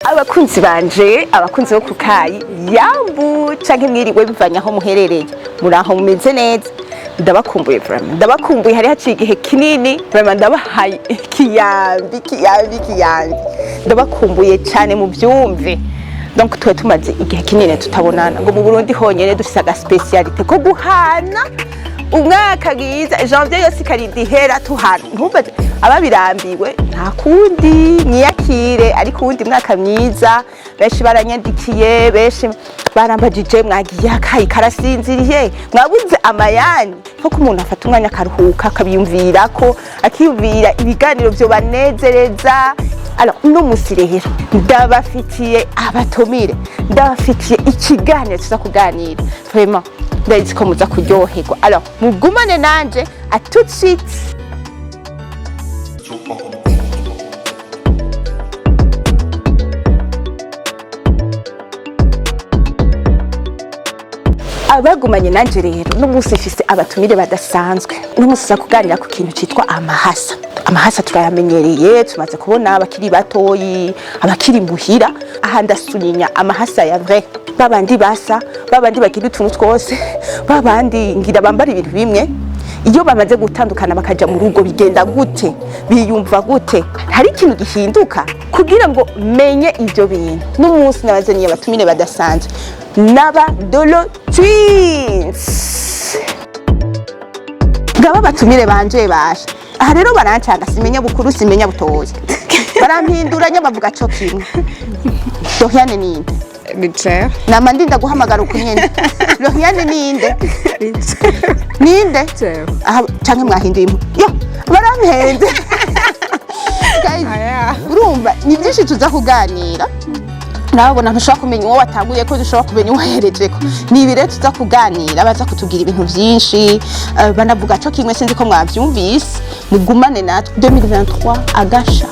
abakunzi banje abakunzi bo kukayi yambu canke mwiriwe bivanya aho muherereye muraho mumeze neza ndabakumbuye vraiment ndabakumbuye hari haciye igihe kinini vraiment ndabahaye kiyambi ndabakumbuye cyane mu byumve donc twe tumaze igihe kinini tutabonana ngo mu Burundi honyene dufise aga specialité ko guhana umwaka giza janvier yose karidihera tuhana ntumbaze ababirambiwe nta kundi mwiyakire ariko uwundi mwaka mwiza benshi baranyandikiye benshi barambajije mwagiye akayi karasinziriye mwabuze amayani ko umuntu afata umwanya akaruhuka akabiyumvira ko akiyumvira ibiganiro byo banezereza. Alors no musirehero ndabafitiye abatomire ndabafitiye ikiganiro tuza kuganira vraiment ndazi ko muza kuryoherwa. Alors mugumane nanje à tout de suite. Abagumanye nanje rero no musi ifise abatumire badasanzwe no musi kuganira ku kintu citwa amahasa. Amahasa turayamenyereye tumaze kubona abakiri batoyi abakiri muhira aha ndasulinya amahasa ya vrai babandi basa babandi bagira utuntu twose babandi ngira bambara ibintu bimwe iyo bamaze gutandukana bakaja mu rugo bigenda gute biyumva gute hari ikintu gihinduka kugira ngo menye ivyo bintu n'umunsi nabazaniye abatumire badasanzwe naba DoLo Twins ngaba batumire banje basha aha rero barancanga simenya bukuru simenya butoye barampinduranya bavuga cyo kimwe Doriane ninde Richard nama ndinda guhamagara ukunyene Doriane ninde ninde aha canke mwahinduye yo barampenze urumva ni byinshi tuza kuganira nabona ntushaka kumenya uwo watanguye ko dushobora kumenya uwaherejeko ni ibire tuza kuganira baza kutugira ibintu byinshi banavuga cyo kimwe sinzi ko mwavyumvise mugumane natwe 2023 agasha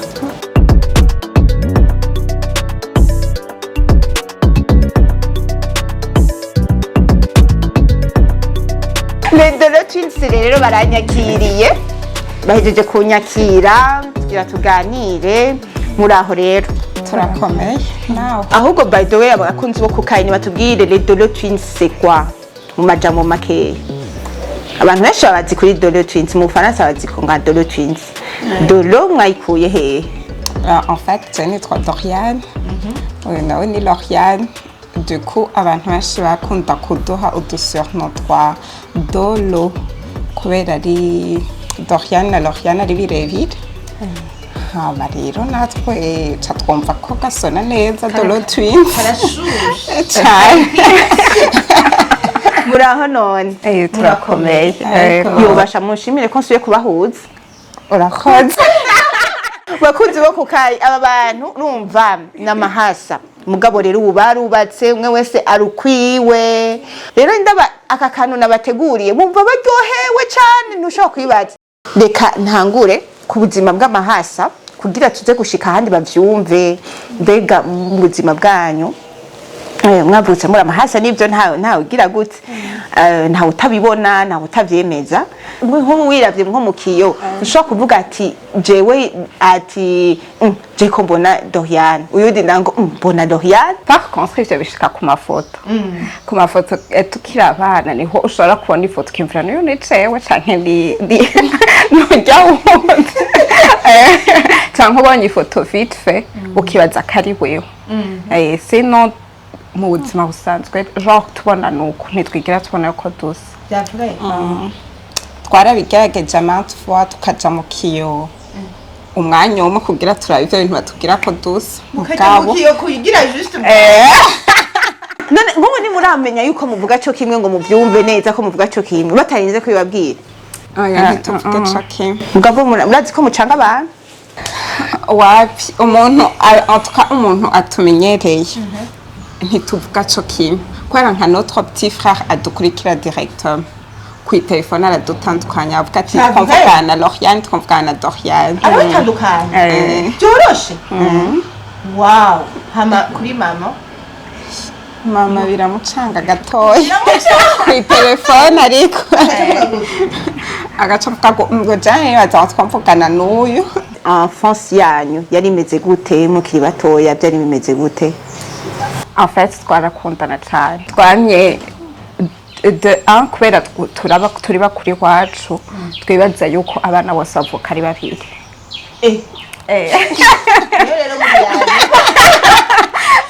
les DoLo Twins rero baranyakiriye bahejeje kunyakira tugira tuganire muri aho rero turakomeye nawe ahubwo by the way abakunzi bo kukayi batubwire les DoLo Twins c'est quoi mu majambo makeya abantu benshi bazi kuri DoLo Twins mu Faransa bazi ko nga DoLo Twins DoLo mwayikuye he en fait je nitwa Doriane nawe ni Lauriane du coup abantu benshi bakunda kuduha udusurnom twa DoLo kubera ari Doriane na Lauriane ari birebire haba rero natwe twumva ko gasona neza DoLo Twins karashushe cyane muraho none turakomeye yobasha mushimire ko nsuye kubahuza urakoze bakunzi bo kukayi aba bantu urumva n'amahasa mugabo rero ubarubatse umwe wese arukwiwe rero ndaba aka kantu nabateguriye bumva baryohewe cyane ntushobora kwibaza reka ntangure ku buzima bw'amahasa kugira tuze gushika ahandi bavyumve mbega mu buzima bwanyu mwavutse muri amahasa nibyo ntawe ugira gute ntawe utabibona ntawe utavyemeza nko wiravye nko mukiyo ushobora kuvuga ati jewe ati je ko mbona Doriane uyundi nango mbona Doriane par contre ivyo bishika ku mafoto tukiri abana niho ushobora kubona ifoto kimvira niyo nicewe canke ndi nujya wundi canke ubonye ifoto vite fait ukibaza kari wewe sinon mu buzima busanzwe genre tubona nuko ntitwigira tubona ko dusa twarabigerageje amount fois tukaja mu kiyo umwanya umwe kugira turabe ivyo bintu batubwira ko dusa mugabo kiyo kuyigira juste none nkubu ni muramenya yuko muvuga cyo kimwe ngo muvyumve neza ko muvuga cyo kimwe batarinze kubibabwira oya ntituvuge cyo kimwe mugabo murazi ko mucanga abantu wapi umuntu en tout cas umuntu atumenyereye ntituvuga cyo kimwe kubera nka notre petit frère adukurikira directement ku telefone aradutandukanya avuga ati twumvana na Lauriane twumvana na Doriane abatandukanye byoroshe wow hama kuri mama biramucanga gatoya ku telefone ariko agaca ngo jane baza twamvugana n'uyu. enfance yanyu yari imeze gute mukiri batoya byari bimeze gute? En fait twarakundana cyane twamye de un kubera turi bakuri wacu twibaza yuko abana bose bavuka ari babiri.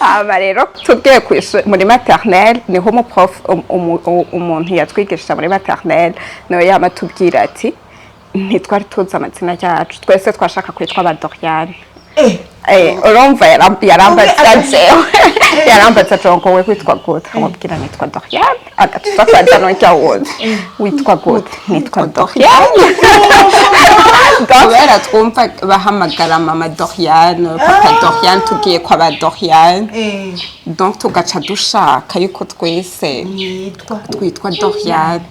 Aba rero tugiye muri maternelle niho umuntu yatwigisha muri maternelle nawe yamatubwira ati ntitwari tuzi amazina yacu twese twashaka kwitwa abadoriane. Urumva yarambaza jongo we kwitwa gute amubwira nitwa Doriane agatuza kwanda nonja wundi witwa gute nitwa Doriane. Kubera twumva bahamagara mama Doriane papa Doriane tugiye kwa ba Doriane donc tugaca dushaka yuko twese twitwa Doriane.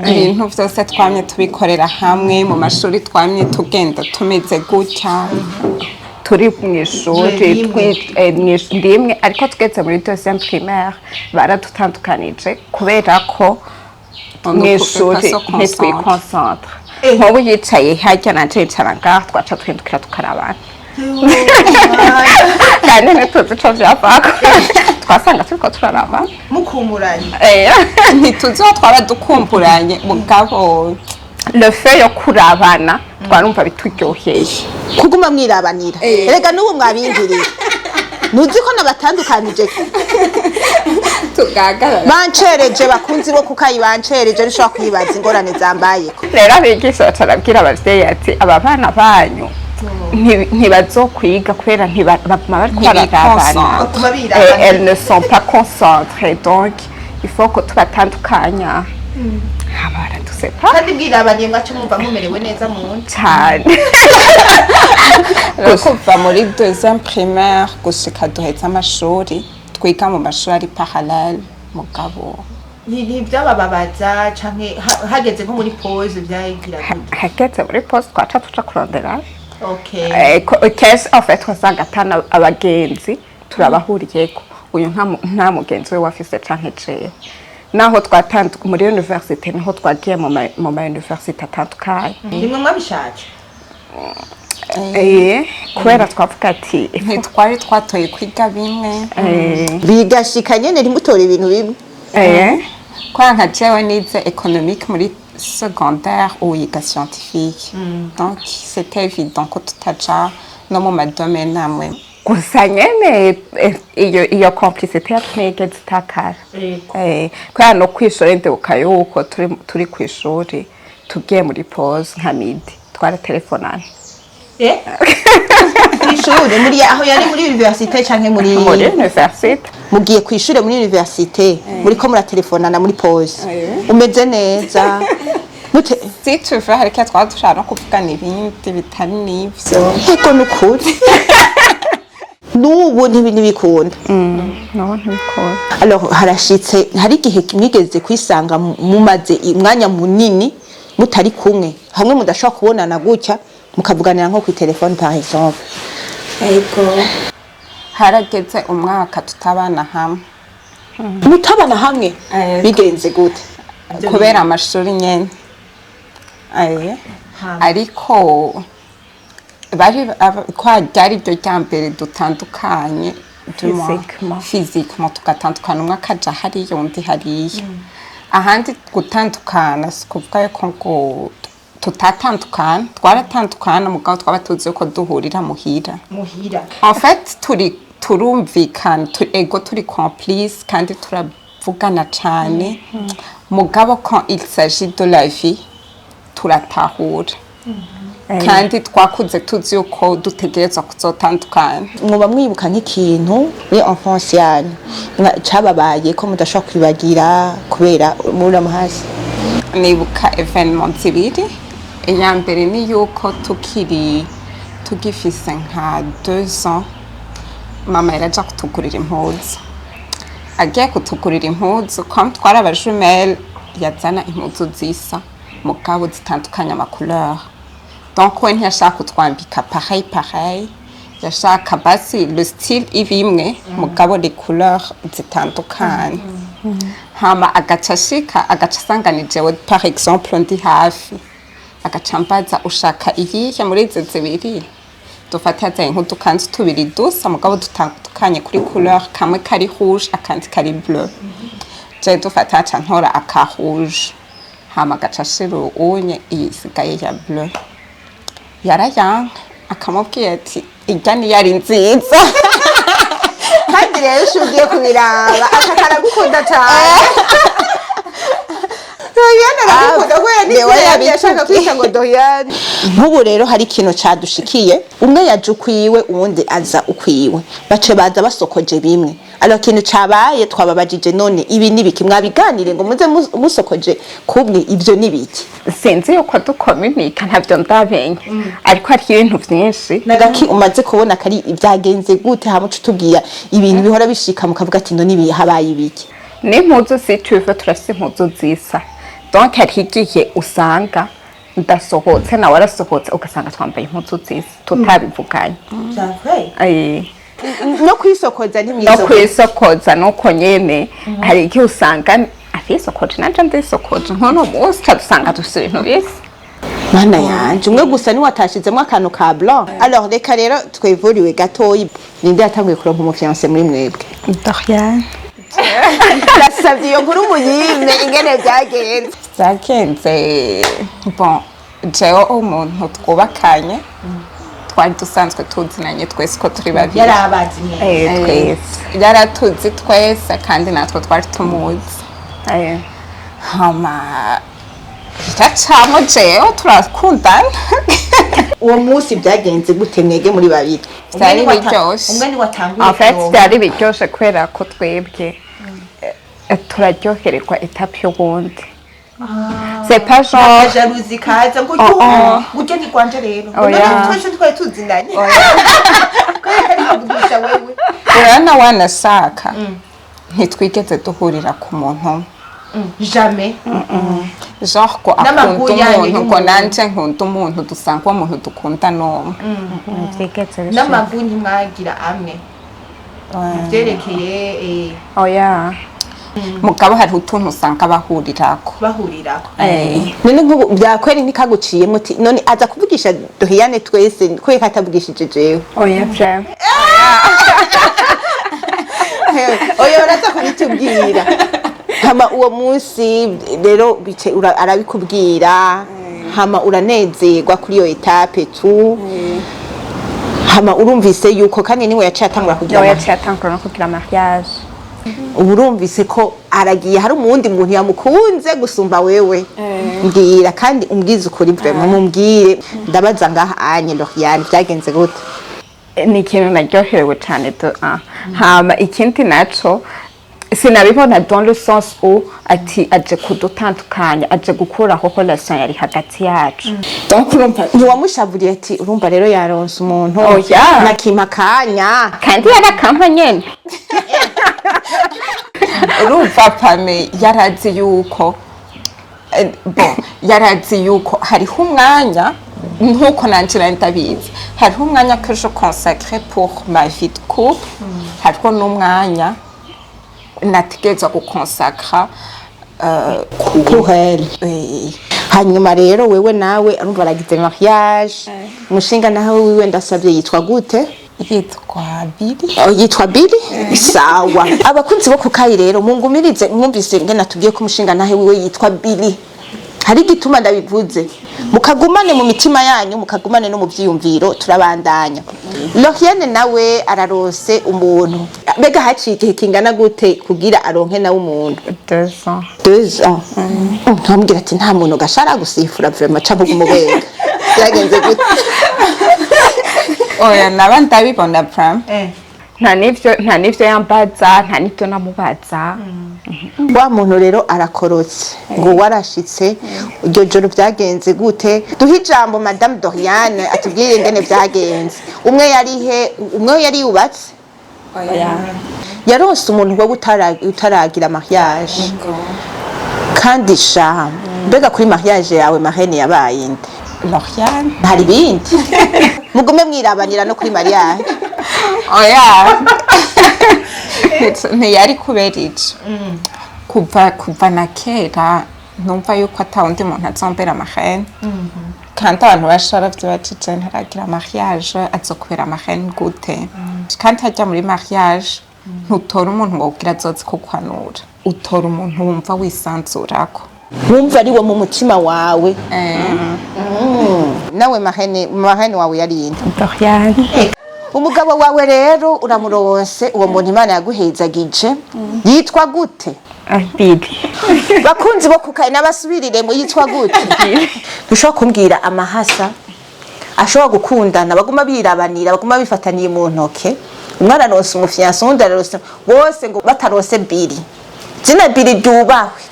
Ibintu byose twamye tubikorera hamwe mu mashuri twamye tugenda tumeze gutya turi mw'ishuri ndimwe ariko twese muri deuxième primaire baradutandukanije kubera ko mw'ishuri ntitwikoncentre nk'ubu yicaye harya nanje yicara ngaha twaca twindukira tukarabana kandi ntituzi ico vyavako twasanga turiko turarabana mukumuranye ntituzi aho twaba dukumburanye mugabo le fait yo kurabana twarumva bituryoheye kuguma mwirabanira erega n'ubu mwabingiriye nuzi ko nabatandukanije tugagarara bancereje bakunzi bo kukayi bancereje rishobora kwibaza ingorane zambayeko rero abigisha bacarabwira abavyeyi ati aba bana banyu ntibazokwiga kubera ntibaguma bariko bararabana elles ne sont pas concentrées donc il faut que tubatandukanya habara tusepa kandi bwirabaniye mwacu mwumva mumerewe neza mu cyane kuva muri deuxième primaire gushika duheza amashuri twiga mu mashuri ari parallèle mugabo ntibyabababaza canke hageze nko muri pause byagira hageze muri pause twaca tuca kurondera kese en fait twasangatana abagenzi turabahuriyeko uyu nta mugenzi we wafise canke jewe naho twatanduka muri université niho twagiye mu ma université atandukanye nimwe mwabishaje kubera twavuga ati ntitwari twatoye kwiga bimwe bigashika nyene ntimutore ibintu bimwe kwa nka jewe nize économique muri secondaire ou yiga scientifique donc c'était évident ko tutaja no mu madomaine amwe gusa nyene iyo complicité yatumye zitakara kubera no kwishuri ndibuka yuko turi kwishuri tugiye muri pause nka midi twaratelefonana kwishuri muri aho yari muri université canke muri université mugiye kwishuri muri université muri ko muratelefonana muri pause umeze neza mute si tu veux harika twadushaka no kuvugana ibindi bitari nivyo eko nukuri nubu ntibikunda no ntibikunda alors harashitse hari igihe mwigeze kwisanga mumaze umwanya munini mutari kumwe hamwe mudashobora kubonana gutya mukavuganira nko ku telefone par exemple harageze umwaka tutabana hamwe mutabana hamwe bigenze gute kubera amashuri nyene ariko bari kwa ryari ryo ryambere dutandukanye physiquement tugatandukana umwe akaja hariya undi hariya ahandi gutandukana sikuvuga ko ngo tutatandukana twaratandukana mugabo twaba tuzi ko duhurira muhira en fait turumvikana ego turi complice kandi turavugana cyane mugabo quand il s'agit de la vie turatahura kandi twakuze tuzi uko dutegerezwa kuzotandukana mwoba mwibuka nk'ikintu muri enfance yanyu cababaye ko mudashobora kwibagira kubera muri amahasa? Nibuka evenement zibiri iya mbere ni yuko tugifise nka 2 ans mama yaraja kutugurira impuzu agiye kutugurira impuzu comme twari abajumelle yazana impuzu zisa mugabo zitandukanye amacouleur donc we ntiyashaka kutwambika pareil yashaka basi le style ibimwe mugabo les couleurs zitandukanye hama agacashika agacasanganije we par exemple ndi hafi agacambaza ushaka iyihe muri izi zibiri dufata yazaye nk'udukanzu tubiri dusa mugabo dutandukanye kuri couleur kamwe kari rouge akandi kari bleu je dufata aca ntora aka rouge hama agacashira unye isigaye ya bleu yarayanka akamubwira ati irya ni yari nziza kandi rero ushugiye kubiraba akakara gukunda cyane Doriane aragukunda kubera n'ibyo yashaka kwita ngo Doriane. Nk'ubu rero hari ikintu cadushikiye umwe yaje ukwiwe uwundi aza ukwiwe bace baza basokoje bimwe alors ikintu cabaye twababajije none ibi nibiki mwabiganire ngo muze musokoje kubwe ibyo nibiki sinzi yuko dukomunika ntavyo ndabenye ariko hari ibintu vyinshi nagaki umaze kubona kari ibyagenze gute hamucu tubwira ibintu bihora bishika mukavuga ati ndo nibi habaye ibiki n'impuzu situve turafise impuzu zisa donc hari igihe usanga ndasohotse nawe arasohotse ugasanga twambaye impuzu zisa tutabivuganye no kwisokoza no kwisokoza nuko nyene hari igihe usanga afisokoje nanje ndisokoje nkono munsi usanga dufise ibintu bisa mana yanje umwe gusa ni watashizemo akantu ka blanc alors reka rero twevuriwe gatoyi ninde yatanguye kuronka umufiance muri mwebwe Doriane Nasabye iyo nkuru muyime ingene byagenze bon jewe umuntu twubakanye twari dusanzwe tuzinanye twese ko turi babiri yarabazi twese yaratuzi twese kandi natwe twari tumuzi hama iracamo jewe turakundana uwo munsi byagenze gute mwege muri babiri byari biryoshe umwe ni watanguye en fait byari biryoshe kubera ko twebwe turaryohererwa etape y'ubundi c'est pas genre jalousie kaza ngo ujye ni kwanje rero twese twari tuzinanye kuvugisha wewe urana wanashaka ntitwigeze duhurira ku muntu jamais genre ko akunda umuntu ko nanje nkunda umuntu dusanga uwo muntu dukunda no n'amaguru ntimwagira amwe byerekeye oya mugabo hari utuntu usanga bahurirako none nk'ubu byakweri ntikaguciye muti none aza kuvugisha Doriane twese kweka atavugishije jewe oya vraiment oya uraza kubitubwira hama uwo munsi rero arabikubwira hama uranezerwa kuri iyo etape tu hama urumvise yuko kandi niwe yaciye atangura kugira mariage ubu urumvise ko aragiye hari umundi muntu yamukunze gusumba wewe mbwira kandi umbwize ukuri vraiment mumbwire ndabaza ngaha anye Doriane byagenze gute ni ikintu naryoherewe cyane hama ikindi naco sinabibona dans le sens où ati aje kudutandukanya aje gukuraho relation yari hagati yacu donc urumva ntiwamushavuriye ati urumva rero yaronse umuntu nakimakanya kandi yarakampa nyene urumva pame yarazi yuko bon yarazi yuko hariho umwanya nkuko nanjye ndabizi hariho umwanya que je consacre pour ma vie de couple hariho n'umwanya nategerezwa gukonsakra kuhel hanyuma rero wewe nawe arumva aragize mariage umushinga nawe wiwe ndasabye yitwa gute yitwa Billy sawa abakunzi bo kukayi rero mungumirize mwumvise ngena tugiye ko umushinga nawe wiwe yitwa Billy hari gituma ndabivuze mukagumane mu mitima yanyu mukagumane no mu byiyumviro turabandanya Doriane nawe ararose umuntu bega haciye igihe kingana gute kugira aronke nawe umuntu 2 ans ntamubwira ati nta muntu gashara gusifura vraiment cyangwa umubega byagenze gute oya nabandi abibona pram nta nivyo yambaza nta nivyo namubaza wa muntu rero arakorotse ngo warashitse iryo joro byagenze gute duhe ijambo madame Doriane atubwire ingene byagenze umwe yari yubatse yarose umuntu wo utaragira mariage kandi sha mbega kuri mariage yawe marraine yabaye inde Doriane hari bindi mugume mwirabanira no kuri mariage oya ntiyari kubera ico kuva na kera numva yuko atawundi muntu azombera amahene kandi abantu bashara vyabajije ntaragira mariage azokubera amahene gute kandi hajya muri mariage ntutora umuntu ngo ugira azoze kukwanura utora umuntu wumva wisanzurako wumva ari wo mu mutima wawe nawe mahene wawe yarinde Doriane umugabo wawe rero uramuronse uwo muntu Imana yaguhezagije yitwa gute Bibi bakunzi bo kukaye n'abasubirire mu yitwa gute dushobora kumbwira amahasa ashobora gukundana baguma birabanira baguma bifataniye mu ntoke umwana aronse umufiyanse undi aronse bose ngo batarose biri zina biri ryubahwe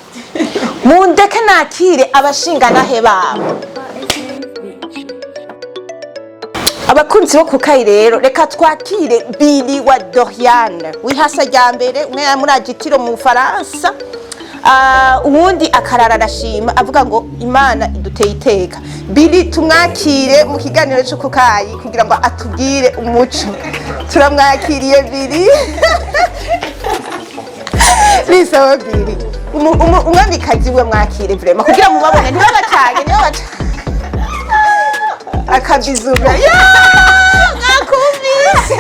mundeke nakire abashinganahe babo abakunzi bo kukayi rero reka twakire Biri wa Doriane wihasa rya mbere umwe muri agitiro mu Faransa uwundi akarara arashima avuga ngo Imana iduteye iteka Biri tumwakire mu kiganiro cyo kukayi kugira ngo atubwire umuco turamwakiriye Biri bisawa Biri umwamikazi we mwakire vraiment kugira ngo mubabone ntibabacage akabizuga ngakumvise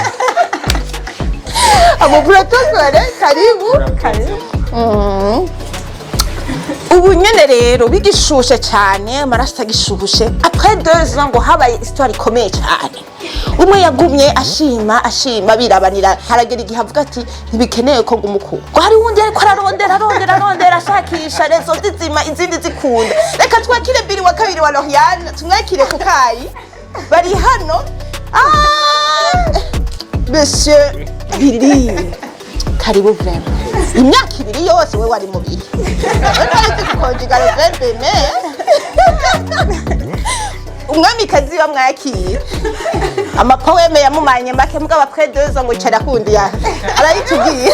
abo protokole karibu ubu nyene rero bigishushe cyane amaraso agishushe après 2 ans ngo habaye histoire ikomeye cyane umwe yagumye ashima birabanira haragera igihe avuga ati ntibikeneye ko ngumuko ngo hari wundi ariko ararondera ashakisha rezo zizima izindi zikunda reka twakire Biri wa kabiri wa Doriane tumwakire kukayi bari hano monsieur Biri karibu vraiment imyaka ibiri yose we wari mubiri nari kukonjigara verbe umwamikazi wa mwakira amapoeme yamumanye make mbwa après 2 ans ngo cyara kundi ya arayitubwiye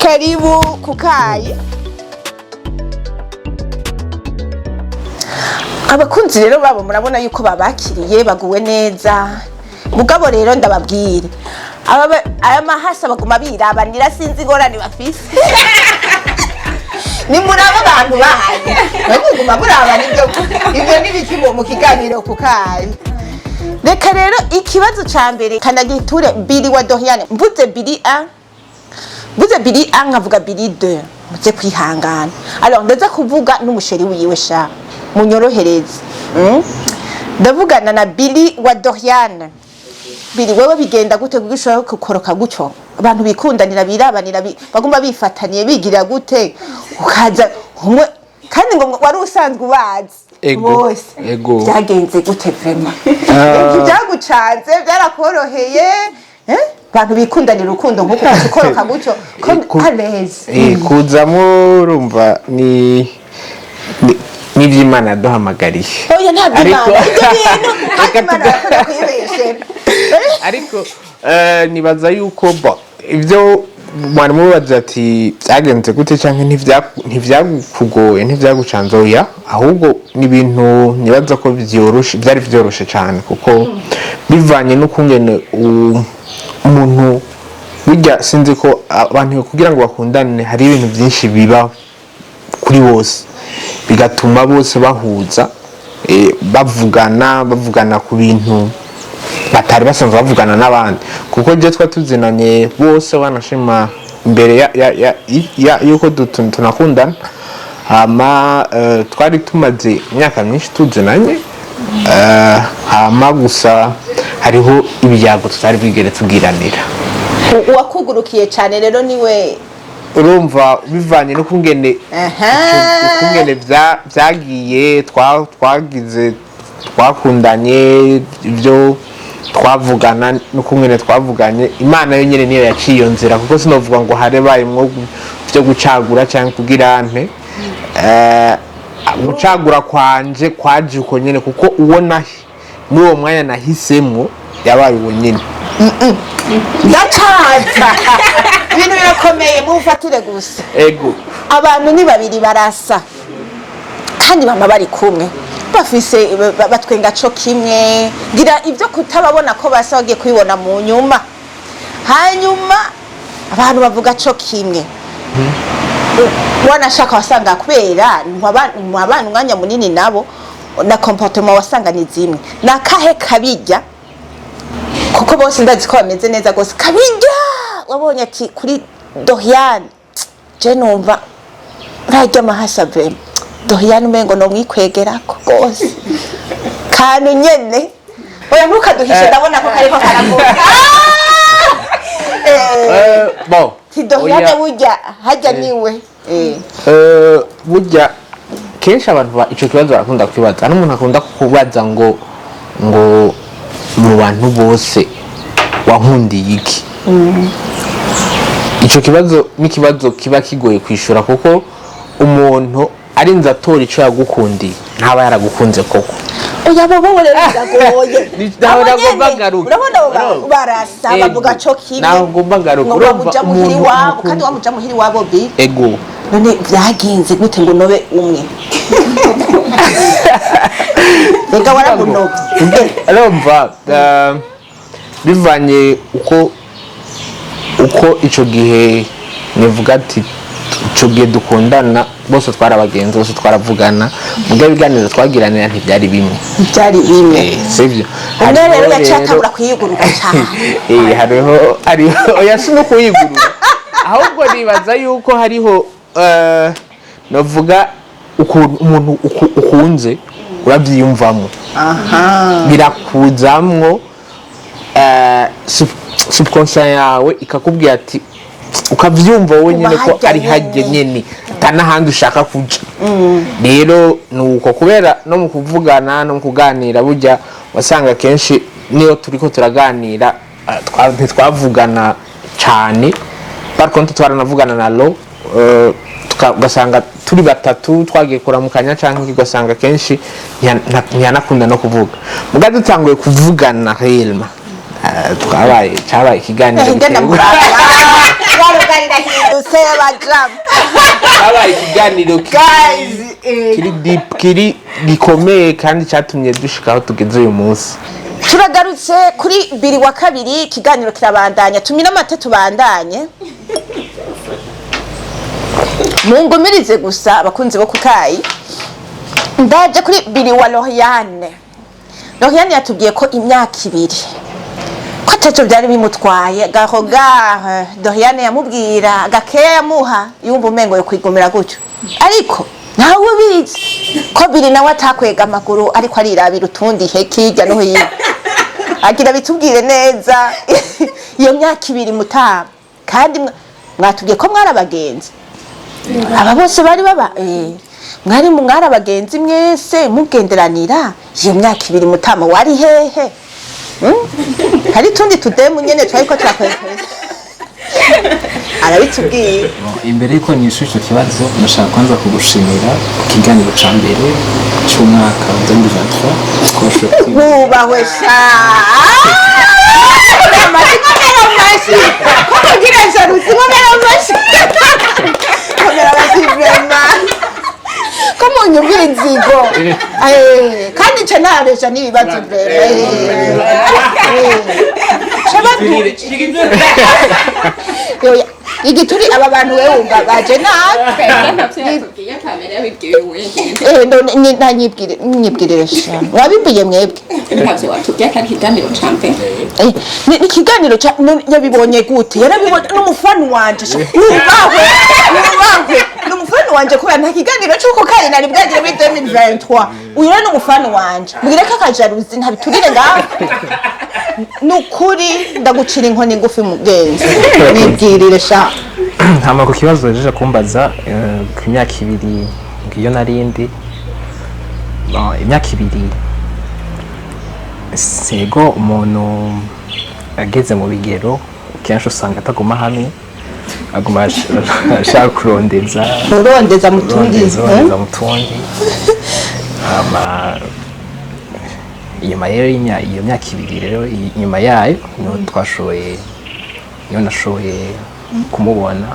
karibu kukayi abakunzi rero babo murabona yuko babakiriye baguwe neza mugabo rero ndababwire aya mahasa baguma birabanira sinzi ingorane bafise ni murabo abantu bahanye baguma burabana ibyo n'ibiki mu kiganiro kukayi reka rero ikibazo ca mbere kanagiture Biri wa Doriane mvuze Biri 1 nkavuga Biri 2 muze kwihangana alors ndaza kuvuga n'umusheri wiwe sha munyorohereze ndavugana na Biri wa Doriane Biri wewe bigenda gute kugishobora kukoroka gucyo abantu bikundanira birabanira bagumba bifataniye bigira gute ukaza umwe kandi ngo wari usanzwe ubazi bose byagenze gute vraiment byagucanze byarakoroheye abantu bikundanira urukundo nkuko kukoroka gucyo aleze kuzamo urumva ni n'ivy'Imana yaduhamagariye oya ntabwo Imana ariko nibaza yuko ivyo mwari mubaza ati byagenze gute canke ntivyakugoye ntivyagucanze oya ahubwo ni ibintu nibaza ko byari vyoroshe cyane kuko bivanye n'ukungene umuntu burya sinzi ko abantu kugira ngo bakundane hari ibintu byinshi biba kuri bose bigatuma bose bahuza bavugana ku bintu batari basanzwe bavugana n'abandi kuko je twatuzinanye bose banashima imbere yuko tunakundana hama twari tumaze imyaka myinshi tuzinanye hama gusa hariho ibyago tutari bwigere tugiranira uwakugurukiye cyane rero niwe urumva bivanye no kungene byagiye twakundanye ibyo twavugana no kungene twavuganye Imana yo nyene niyo yaciye iyo nzira kuko sinovuga ngo harebaye mwo byo gucagura cyangwa kugira nte gucagura kwanje kwaje uko nyene kuko uwo muri uwo mwanya nahisemwo yabaye uwo nyene ndacaza ibintu birakomeye mufatire gusa ego abantu ni babiri barasa kandi bama bari kumwe bafise batwenga cyo kimwe gira ibyo kutababona ko basa bagiye kwibona mu nyuma hanyuma abantu bavuga co kimwe wanashaka wasanga kubera mwabana umwanya munini nabo na comportement wasanga ni zimwe nakahe kabijya kuko bose ndazi ko bameze neza gose kabijya wabonye ati kuri Doriane je numva rajya amahasa vrema Doriane umengo no mwikwegerako gose kantu nyene oya ntukaduhishe ndabona ko kariko karavuga bon Doriane burya hajya niwe burya kenshi abantu ico kibazo barakunda kwibaza n'umuntu akunda kubaza ngo mu bantu bose wankundiye iki ico kibazo n'ikibazo kiba kigoye kwishura kuko umuntu arinze atora ico yagukundiye ntaba yaragukunze koko oya bo rero biragoye ndagomba ngaruka urabona barasa bavuga co kimwe nagomba ngaruka urumva umuntu wabo kandi wamuja muhiri wabo bi ego none vyagenze gute ngo nobe umwe reka waragunobe arumva bivanye uko ico gihe nivuga ati ico gihe dukundana bose twarabagenzi bose twaravugana muga biganiro twagiranira ntibyari bimwe sivyo rero yacatabura kuyiguruka cyane hariho yasi no kuyigurura ahubwo nibaza yuko hariho navuga umuntu ukunze urabyiyumvamo birakuzamwo subconscient yawe ikakubwira ati ukavyumva wowe nyene ko ari hajye nyene tanahandi ushaka kuja rero nuko kubera no mu kuvugana no mu kuganira burya wasanga kenshi niyo turiko turaganira ntitwavugana cyane par contre twaranavugana na lo ugasanga turi batatu twagiye kuramukanya canke ugasanga kenshi ntiyanakunda no kuvuga muga dutanguye kuvugana helma cyabaye ikiganiro kiri deep kiri gikomeye kandi cyatumye dushikaho tugeze uyu munsi turagarutse kuri biri wa kabiri ikiganiro kirabandanya tumira amate tubandanye mungumirize gusa abakunzi bo kukayi ndaje kuri biri wa Loriane yatubwiye ko imyaka 2 ko ataco byari bimutwaye gahoga Doriane yamubwira gakeya yamuha yumva umengo yo kwigumira gutyo ariko nawe bizi ko biri nawe atakwega amaguru ariko arirabira utundi hekijya no hiya agira bitubwire neza iyo myaka 2 mutama kandi mwatubwiye ko mwarabagenzi aba bose bari baba mwari abagenzi mwese mugenderanira iyo myaka 2 mutama wari hehe hari tundi tudemu nyene twariko turakwekeza arabitubwiye imbere yuko nisho ico kibazo nashaka kwanza kugushimira ikiganiro ca mbere cy'umwaka wa 2023 twashoboye ubahwe sha amashi ko kugira jaruzi ngomera amashi ngomera amashi vrema Como nyumvira inzigo kandi nce naresha n'ibibazo vrema igituri aba bantu wewe wumva baje nyibwirire sha wabibwiye mwebwe ntavyo watubwiye kandi ikiganiro ca mbere ni ikiganiro yabibonye gute yarabibonye n'umufana wanje ubahwe n'umufana wanje kubera nta kiganiro cy'uko kari nari bwagire muri 2023 uyu rero n'umufana wanje mbwire ko akajaruzi ntabiturire ngaho nukuri ndagucira inkoni ngufi mu bwenzi nibwirire sha ntama ku kibazo jeje kumbaza ku myaka 2 ngiyo narindi imyaka 2 sego umuntu ageze mu bigero kenshi usanga ataguma hamwe aguma ashaka kurondeza mutundi inyuma rero iyo myaka 2 rero inyuma yayo niyo nashoboye kumubona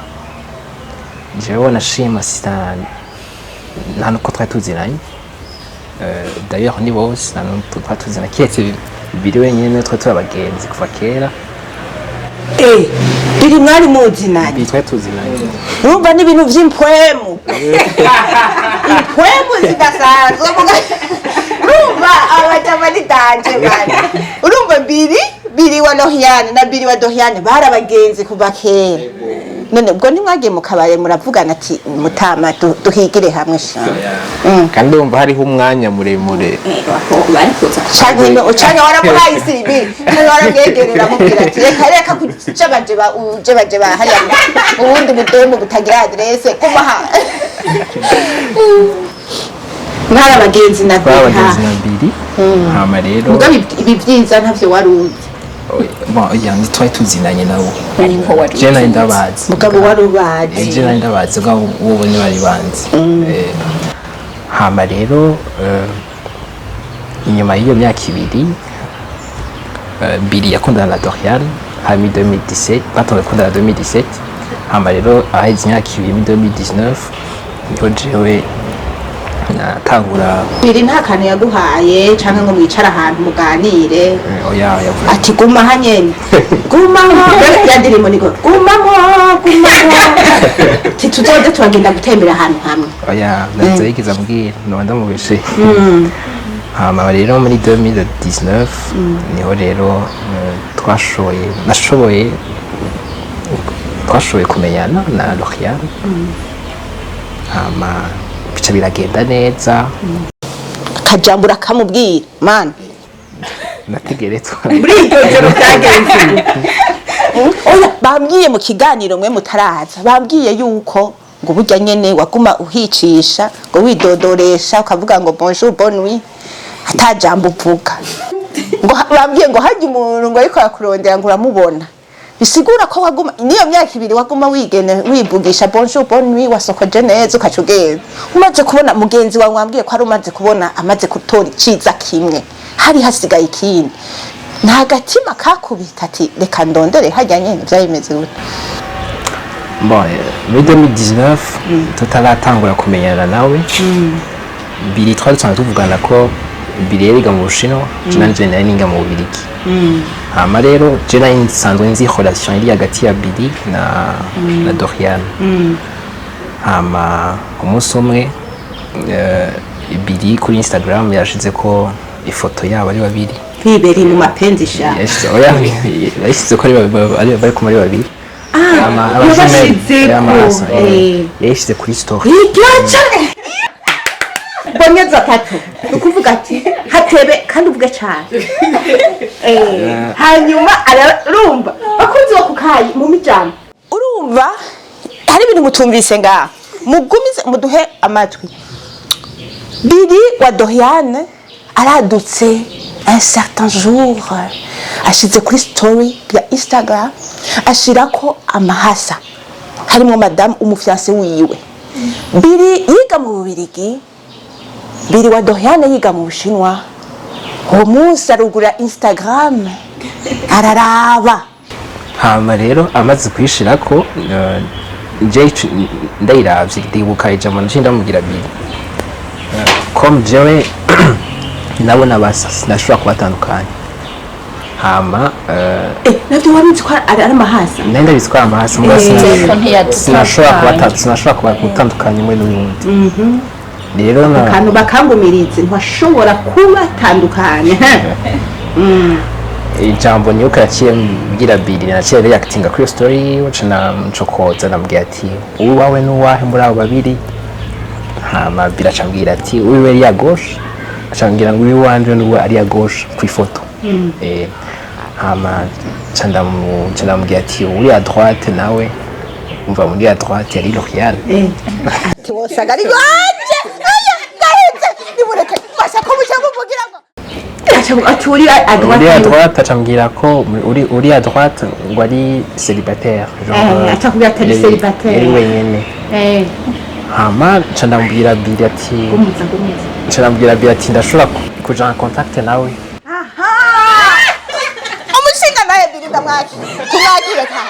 jewe nashima cyane nta nuko twari tuziranye d'ailleurs ni bose nta nuko twari tuziranye kiretse biri wenyine twari turi abagenzi kuva kera biri mwari muzinanye bitwa tuzinanye urumva n'ibintu vy'impwemu impwemu zidasanzwe urumva abajama ni danje bana urumva biri wa Doriane na biri wa Doriane bari abagenzi kuva kera none ubwo ntimwagiye mu kabare muravugana ati mutama duhigire hamwe sha kandi umva hariho umwanya muremure canke waramuraye isiribi warabwegerera mubwira ati reka kujabaje hariya ubundi budemu butagira adresse kumaha mwari abagenzi na biri hama rero mugabo ibi vyiza ntavyo waruzi yani twari tuzinanye nabo je nari ndabazi mugabo warubazi je nari ndabazi ngo wowe ni bari banzi hama rero inyuma y'iyo myaka ibiri biri yakundana na Doriane hama 2017 batonze kundana 2017 hama rero aheze imyaka ibiri 2019 niho jewe natangura biri nta kantu yaguhaye canke ngo mwicara ahantu muganire oya ati guma hanyene guma yadirimo niko guma tuzoze turagenda gutembera ahantu hamwe oya ndaza yikiza mbwira no ndamubeshe hama rero muri 2019 niho rero twashoboye kumenyana na Doriane hama bica biragenda neza akajambura kamubwira man nategerezwa muri iryo joro byagenze oya bambwiye mu kiganiro mwe mutaraza bambwiye yuko ngo burya nyene waguma uhicisha ngo widodoresha ukavuga ngo bonjour bonne nuit atajambo uvuga ngo bambwiye ngo hajya umuntu ngo ariko yakurondera ngo uramubona bisigura ko waguma niyo myaka ibiri waguma wivugisha bonjour bonne nuit wasokoje neza ukacugenda umaze kubona mugenzi wawe wambwiye ko ari umaze kubona amaze gutora iciza kimwe hari hasigaye ikindi nta gatima kakubita ati reka ndondere hajya nyene byayimeze gute muri 2019 tutaratangura kumenyana nawe biri twari tusanzwe tuvugana ko biri yariga mu Bushinwa nanje nari niga mu Bubiligi hama rero je nari nsanzwe nzi relation iri hagati ya Biri na Doriane hama umunsi umwe Biri kuri Instagram yashize ko ifoto yabo ari babiri biberi mu mapenzi sha yashyize ko bari kumari babiri yashyize kuri story bonyeza tatu ukuvuga ati hatebe kandi uvuge cyane hanyuma arumva bakunzi wo kukayi mu mijambo urumva hari ibintu mutumvise ngaha mugumize muduhe amatwi Biri wa Doriane aradutse un certain jour ashize kuri story ya Instagram ashirako amahasa harimo madame umufiance wiwe Biri yiga mu Bubiligi Biri wa Doriane yiga mu Bushinwa uwo munsi arugura Instagram araraba hama rero amaze kwishirako ndayiravye ndibuka ijambo nje ndamubwira Biri comme jewe nabona basa sinashobora kubatandukanya hama navyo waruzi ko ari amahasa nenda bizwa amahasa sinashobora kubatandukanya mwe n'ubundi rero akantu bakangumirize ntashobora kubatandukanya ijambo niyo yaciye mbwira Biri naciye reactinga kuri story wacu na mcokoza nambwira ati uwawe n'uwahe muri abo babiri hama Biri acambwira ati uwiwe ari ya gauche acambwira ngo uyu wanje n'uwe ari ya gauche ku ifoto hama candamubwira ati uri à droite nawe umva muri à droite yari Doriane ati wosaga ari ganje aya gahetse niboneka basha ko mucyo kuvugira ngo ati uri à droite acambwira ko uri à droite ngo ari célibataire genre acakubwira ati célibataire yari wenyene hama candamubwira Biri ati candamubwira Biri ati ndashobora kuja en contact nawe umushinga naye Biri ndamwaki tumwakire ka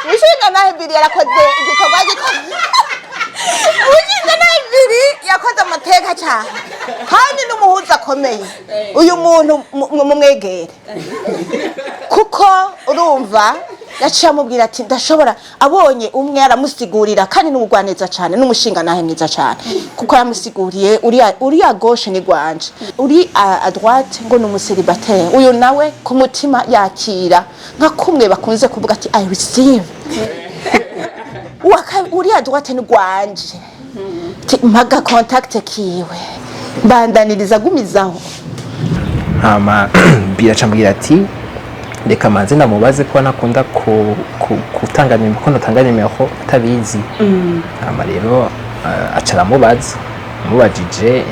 umushinga naye Biri yarakoze igikorwa umushinga naye Biri yakoze amateka cyane kandi n'umuhuza akomeye uyu muntu mumwegere kuko urumva yaciye amubwira ati ndashobora abonye umwe aramusigurira kandi n'ubugwaneza cyane n'umushinga nahe mwiza cyane kuko yamusiguriye uriya gauche ni gwanje uri à droite ngo n'umuselibateri uyu nawe ku mutima yakira nka kumwe bakunze kuvuga ati I receive uri à droite ni gwanje mpaga contact kiwe bandaniriza gumizaho hama biracambwira ati reka manze namubaze ko nakunda gutanga nimero ko natanga nimero atabizi hama rero acaramubaza mubajije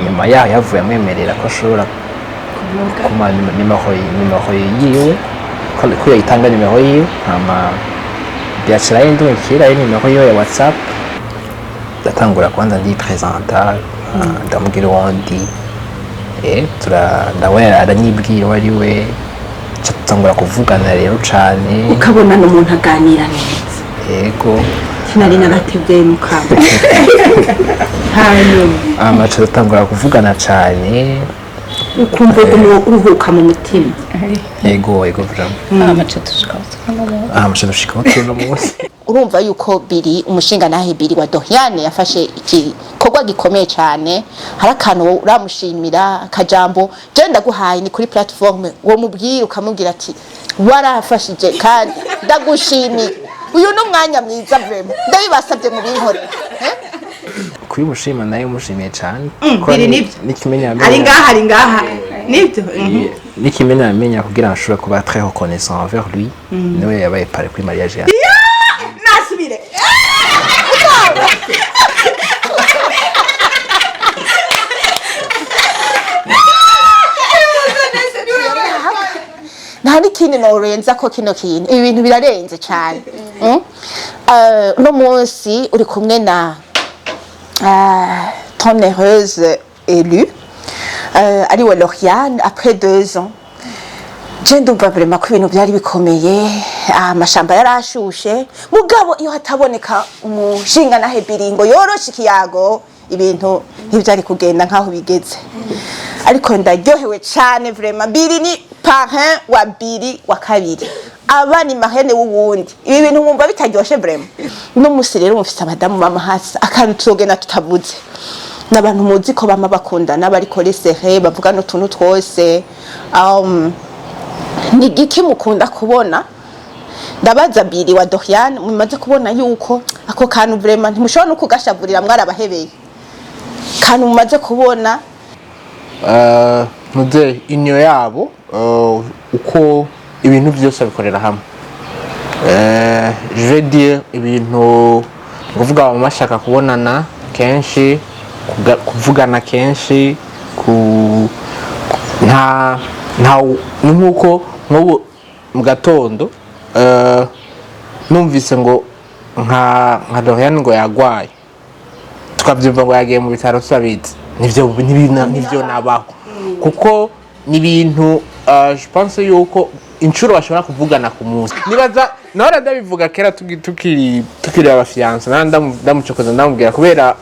nyuma yaho yavuye amwemerera ko ashobora kuma nimero yiwe ko yayitanga nimero yiwe hama byacira yindungikira nimero yiwe ya WhatsApp ndatangura kwanza ndipresenta ndamubwira uwundi nawe aranyibwira uwo ari we tutangura kuvugana rero cane ukabona n'umuntu aganira neza yego sinari nagatevye mukamba hanyuma tutangura kuvugana cane ukumva uruhuka mu mutima yego vraiment dushika no munsi urumva yuko biri umushinga nahe biri wa Doriane yafashe igikorwa gikomeye cyane hari akantu uramushimira akajambo je ndaguhaye ni kuri platform wo mubwira ukamubwira ati warafashije kandi ndagushimiye uyu n'umwanya mwiza vraiment ndabibasabye mu binkore kuri mushima nayo mushimiye cyane nikimenya ari ngaha nibyo nikimenya amenya kugira nshobora kuba très reconnaissant envers lui niwe yabaye pare kuri mariage yawe nasubire nta n'ikindi norenza ko kino kintu ibi bintu birarenze cyane uno munsi uri kumwe na ton heureuse élue ariwe Lauriane après 2 ans je ndumva vraiment ko ibintu byari bikomeye amashamba yarashushe mugabo iyo hataboneka umushinga nahe biringo yoroshe ikiyago ibintu ntibyari kugenda nkaho bigeze ariko ndaryohewe cyane vraiment biri ni parrain wa biri wa kabiri aba ni marraine w'uwundi ibi bintu mwumva bitaryoshe vraiment n'umusi rero mufite abadamu amahasa akantu tugena tutavuze n'abantu muzi ko bama bakundana bari kore serre bavuga no tuntu twose ni giki mukunda kubona ndabaza biri wa Doriane mumaze kubona yuko ako kantu vraiment ntimushobora no kugashavurira mwarabahebeye kantu mumaze kubona muze inyo yabo uko ibintu byose bikorera hamwe je vais dire ibintu kuvuga bamashaka kubonana kenshi kuvugana kenshi nta nkuko nk'ubu mu gatondo numvise ngo nka Doriane ngo yagwaye tukabyumva ngo yagiye mu bitaro tusabizi nivyo nabaho kuko ni ibintu je pense yuko inshuro bashobora kuvugana ku munsi nibaza naho ndabivuga kera tukiri abafiance ndamucokoza ndamubwira kubera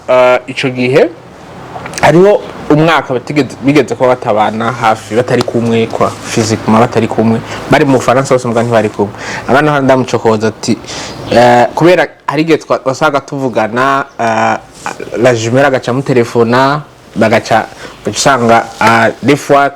ico gihe hariho umwaka bigeze ko batabana hafi batari kumwe kwa physiquement batari kumwe bari mu Faransa bose mbwa ntibari kumwe abana ndamucokoza ati kubera hari gihe twasaga tuvugana la jumelle agaca mu telefona bagaca usanga des fois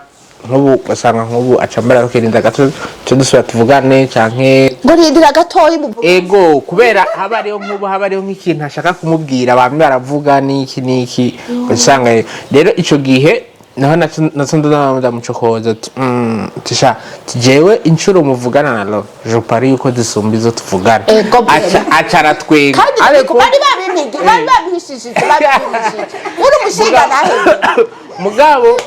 nk'ubu basanga nk'ubu acambara rukirinda gato cyo dusubira tuvugane canke ngo rindira gatoyi mu ego kubera haba ariyo nk'ubu haba ariyo nk'ikintu ashaka kumubwira abantu baravuga niki usanga rero ico gihe naho natso ndamucokoza tisha tijewe inshuro muvugana na lo je parie yuko dusumbizo tuvugana acara twega ariko bari babihishije uri umushinga nahe mugabo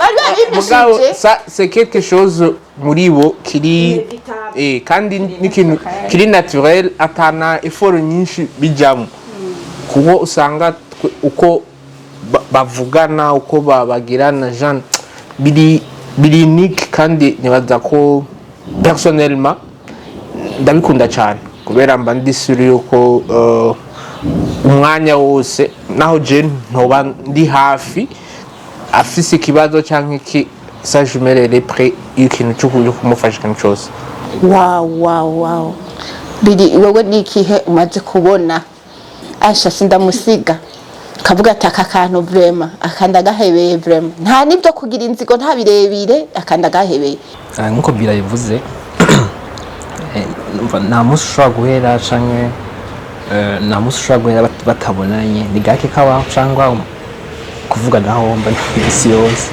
ça c'est quelque chose muri bo kiri kandi n'ikintu kiri naturel atana effort nyinshi bijamo kuko usanga uko bavugana uko babagirana Jean biri unique kandi nibaza ko personnellement ndabikunda cyane kubera mba ndi suri yuko umwanya wose naho je ntoba ndi hafi afise ikibazo cyangwa iki sa jumelle est prêt ikintu cyo kumufasha ikintu cyose wow biri wowe nikihe umaze kubona asha sindamusiga kavuga ati aka kantu vrema akanda gahebeye vrema nta nibyo kugira inzigo nta birebire akanda gahebeye nkuko birayivuze nta musi ushobora guhera canke nta musi ushobora guhera batabonanye ni gake kabaho cyangwa kuvuga naho mba n'isi yose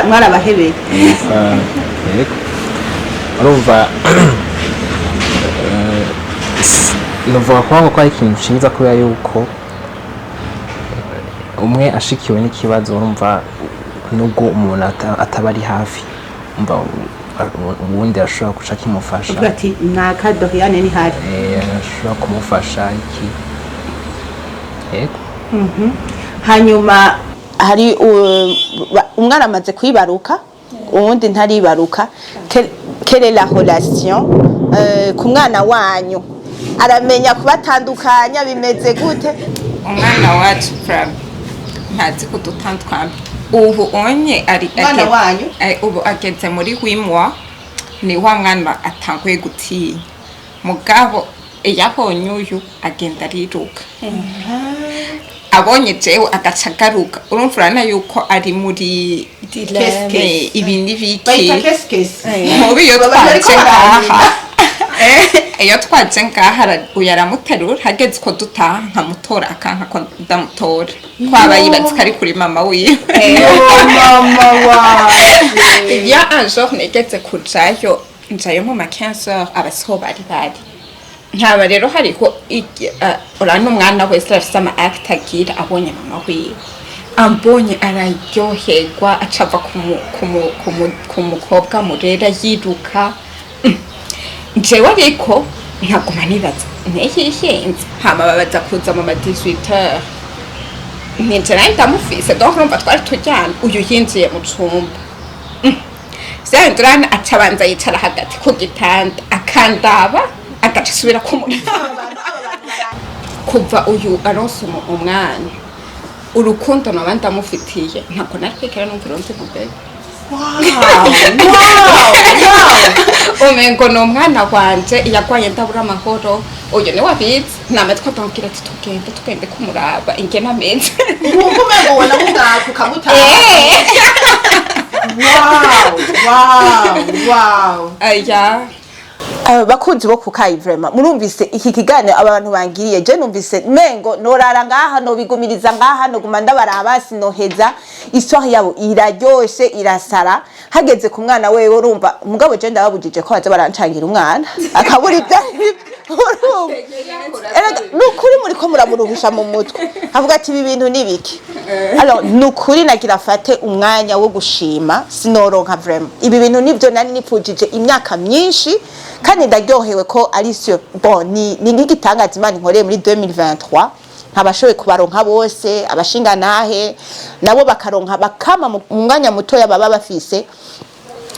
mwarabahebeye yego urumva novuga ko ari ikintu cyiza kubera yuko umwe ashikiwe n'ikibazo urumva nubwo umuntu ataba ari hafi umva ubundi ashobora guca kimufasha uvuga ati naka Doriane ni hari ashobora kumufasha iki yego hanyuma hari umwana amaze kwibaruka uwundi ntaribaruka quelle est la relation ku mwana wanyu aramenya kubatandukanya bimeze gute umwana wacu ntazi kudutandukanya ubu onye ari mwana wanyu ubu ageze muri wimwa ni wa mwana atanguye gutinya mugabo yabonye uyu agenda ariruka abonye jewe agacagaruka urumva yuko ari muri ibi n'ibiki mubi yo twaje ngaha iyo twaje ngaha uyaramuterura hageze ko dutaha nkamutora akanka ko ndamutora twaba yibatse kari kuri mama wiwe mama wawe ya un jour negeze kujayo njayo mu ma 15 heures abasoho bari nkaba rero hariho urano umwana wese afite ama act agira abonye mama wiwe ambonye araryoherwa acava ku mukobwa murera yiruka jewe ariko nkaguma nibaza ntehihenze hama babaza kuza mu ma 18 heures ninjira ndamufise donc urumva twari tujyana uyu yinjiye mu cumba Sandrine acabanza yicara hagati ku gitanda akandaba agaca asubira kumuraba kuva uyu aronse umwana urukundo nabandi amufitiye ntako narikekera numvira nzi mubebe umengo no mwana wanje yagwaye ndabura amahoro uyu ni wabizi namatwa tambwira ati tugende kumuraba ingena menze umengo wona mugaka ukamutaha wow aya bakunzi bo kukayi vraiment murumvise iki kiganiro abantu bangiriye je numvise mengo norara ngaha no bigumiriza ngaha no guma ndabaraba sinoheza histoire yabo iraryoshe irasara hageze ku mwana wewe urumva mugabo je ndababujije ko baza barancangira umwana akabura ibyari nukuri muri ko muramuruhisha mu mutwe avuga ati ibi bintu nibiki alors nukuri nagira fate umwanya wo gushima sinoronka vraiment ibi bintu nivyo nari nipfujije imyaka myinshi kandi ndaryohewe ko ari sio bon ni ngigitangaza Imana inkoreye muri 2023 nkabashowe kubaronka bose abashinga nahe nabo bakaronka bakama mu mwanya mutoya baba bafise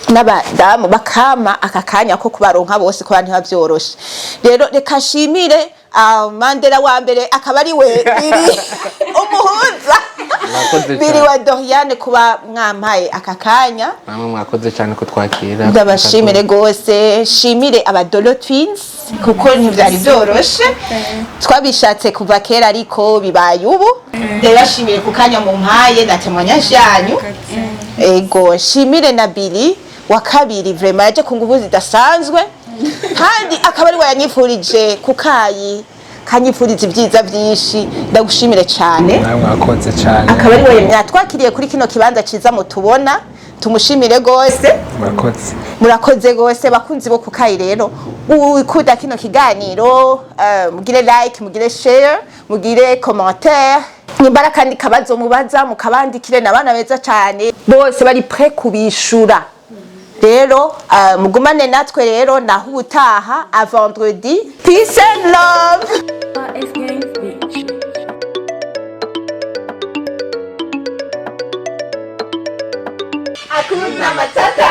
n'abadamu bakama akakanya ko kubaronka bose ko bantu bavyoroshe rero reka shimire Mandela wa mbere akaba ari we biri umuhuza biri wa Doriane kuba mwampaye akakanya namwe mwakoze cyane ko twakira ndabashimire gose shimire aba DoLo Twins kuko ntivyari byoroshe twabishatse kuva kera ariko bibaye ubu ndabashimire kukanya mu mpaye ndatemanya janyu ego shimire na Billy wa kabiri vraiment yaje ku nguvu zidasanzwe kandi akaba ari we yanyifurije kukayi kanyifuriza ibyiza byinshi ndagushimire cyane mwakoze cyane akaba ari we mwatwakiriye kuri kino kibanza ciza mutubona tumushimire gose murakoze gose bakunzi bo kukayi rero ukuda kino kiganiro mugire like mugire share mugire commentaire nimbara kandi kabazo mubaza mukabandikire nabana beza cyane bose bari prêt kubishura rero mugumane natwe rero naho utaha a vendredi peace and love Hakuna matata